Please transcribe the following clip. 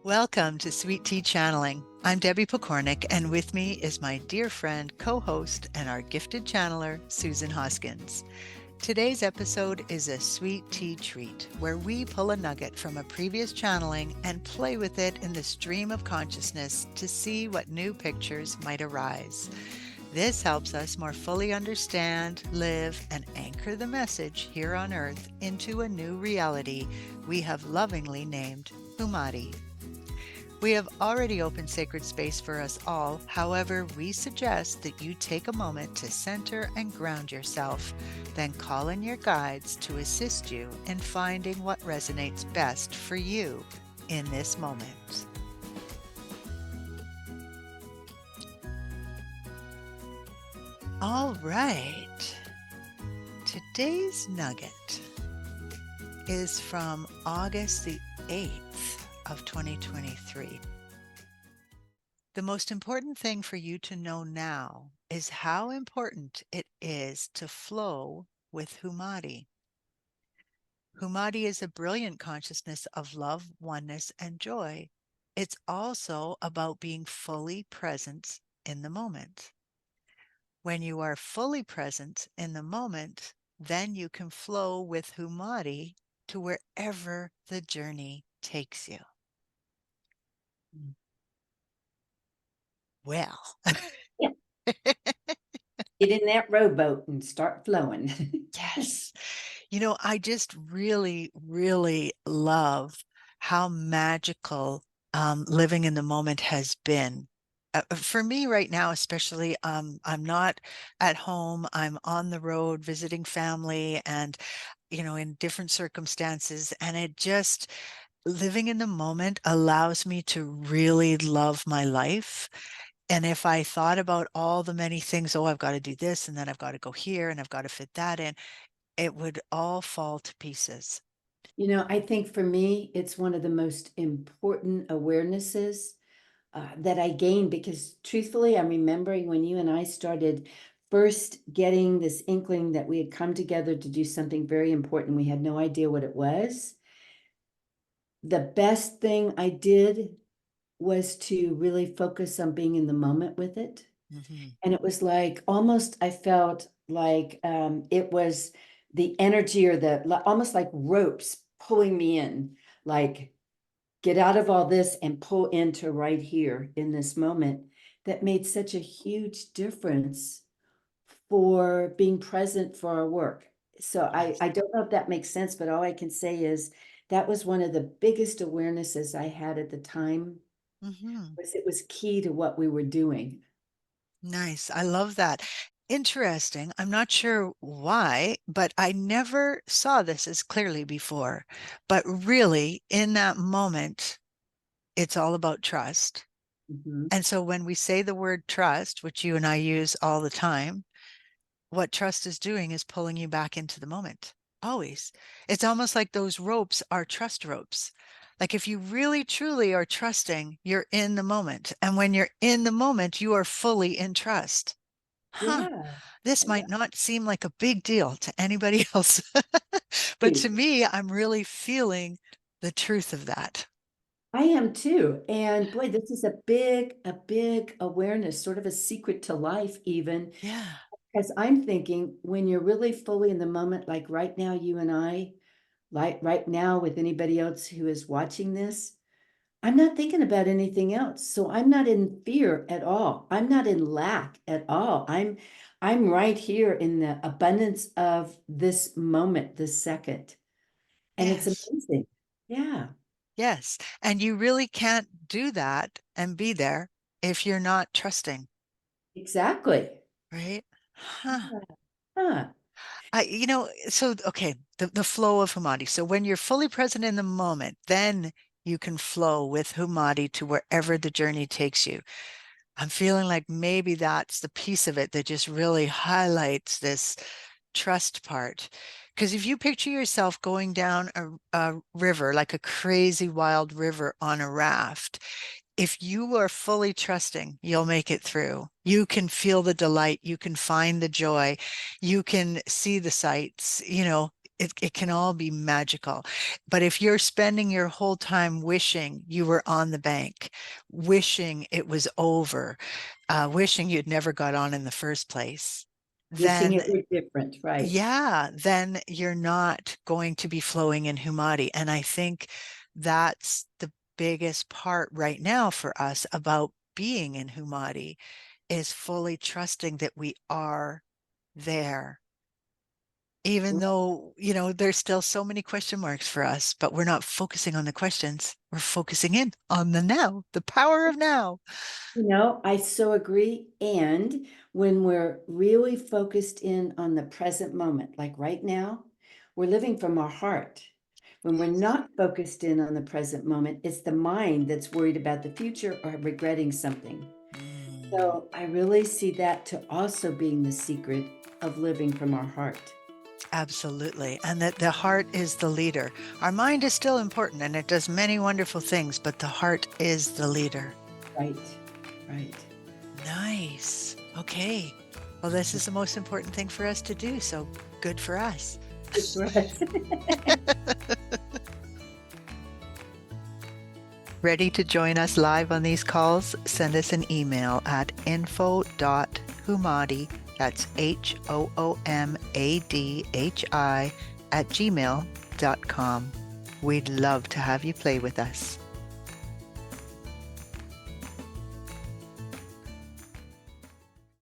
Welcome to Sweet Tea Channeling. I'm Debbie Pokornik, and with me is my dear friend, co-host, and our gifted channeler, Susan Hoskins. Today's episode is a sweet tea treat where we pull a nugget from a previous channeling and play with it in the stream of consciousness to see what new pictures might arise. This helps us more fully understand, live, and anchor the message here on Earth into a new reality we have lovingly named Hoomadhi. We have already opened sacred space for us all. However, we suggest that you take a moment to center and ground yourself, then call in your guides to assist you in finding what resonates best for you in this moment. All right. Today's nugget is from August the 8th of 2023. The most important thing for you to know now is how important it is to flow with Hoomadhi. Hoomadhi is a brilliant consciousness of love, oneness, and joy. It's also about being fully present in the moment. When you are fully present in the moment, then you can flow with Hoomadhi to wherever the journey takes you. Well, Yeah. Get in that rowboat and start flowing. yes. I just really, really love how magical living in the moment has been. For me right now, especially, I'm not at home. I'm on the road visiting family and, in different circumstances. And it just, living in the moment allows me to really love my life. And if I thought about all the many things, oh, I've got to do this, and then I've got to go here, and I've got to fit that in, it would all fall to pieces. I think for me, it's one of the most important awarenesses that I gained because truthfully, I'm remembering when you and I started first getting this inkling that we had come together to do something very important. We had no idea what it was. The best thing I did was to really focus on being in the moment with it. Hmm. And it was like almost I felt like it was the energy or almost like ropes pulling me in, like get out of all this and pull into right here in this moment. That made such a huge difference for being present for our work. So Yes. I don't know if that makes sense, but all I can say is that was one of the biggest awarenesses I had at the time, Hmm. was it was key to what we were doing. Nice. I love that. Interesting. I'm not sure why, but I never saw this as clearly before. But really, in that moment, it's all about trust. Mhm. And so when we say the word trust, which you and I use all the time, what trust is doing is pulling you back into the moment. Always. It's almost like those ropes are trust ropes. Like if you really truly are trusting, you're in the moment. And when you're in the moment, you are fully in trust. Huh. Yeah. This might not seem like a big deal to anybody else, but Right. to me, I'm really feeling the truth of that. I am too. And boy, this is a big awareness, sort of a secret to life, even. Yeah. Because I'm thinking when you're really fully in the moment, like right now, you and I, like right now with anybody else who is watching this, I'm not thinking about anything else. So I'm not in fear at all. I'm not in lack at all. I'm right here in the abundance of this moment, this second. And it's Yes. amazing. Yeah, Yes. And you really can't do that and be there if you're not trusting, exactly. right? Huh. Huh. So okay, the flow of Humadi. So when you're fully present in the moment, then you can flow with Humadi to wherever the journey takes you. I'm feeling like maybe that's the piece of it that just really highlights this trust part. Because if you picture yourself going down a river, like a crazy wild river on a raft, if you are fully trusting, you'll make it through. You can feel the delight, you can find the joy, you can see the sights, it can all be magical. But if you're spending your whole time wishing you were on the bank, wishing it was over, wishing you'd never got on in the first place, Wishing then it were different, right? yeah, then you're not going to be flowing in Hoomadhi. And I think that's the biggest part right now for us about being in Hoomadhi, is fully trusting that we are there. Even though, there's still so many question marks for us, but we're not focusing on the questions. We're focusing in on the now, the power of now. I so agree. And when we're really focused in on the present moment, like right now, we're living from our heart. When we're not focused in on the present moment, it's the mind that's worried about the future or regretting something. Mm. So I really see that to also being the secret of living from our heart. Absolutely. And that the heart is the leader. Our mind is still important and it does many wonderful things, but the heart is the leader. Right, right. Nice. Okay. Well, this is the most important thing for us to do. So good for us. Good for us. Ready to join us live on these calls? Send us an email at info.hoomadhi, that's HOOMADHI @gmail.com. We'd love to have you play with us.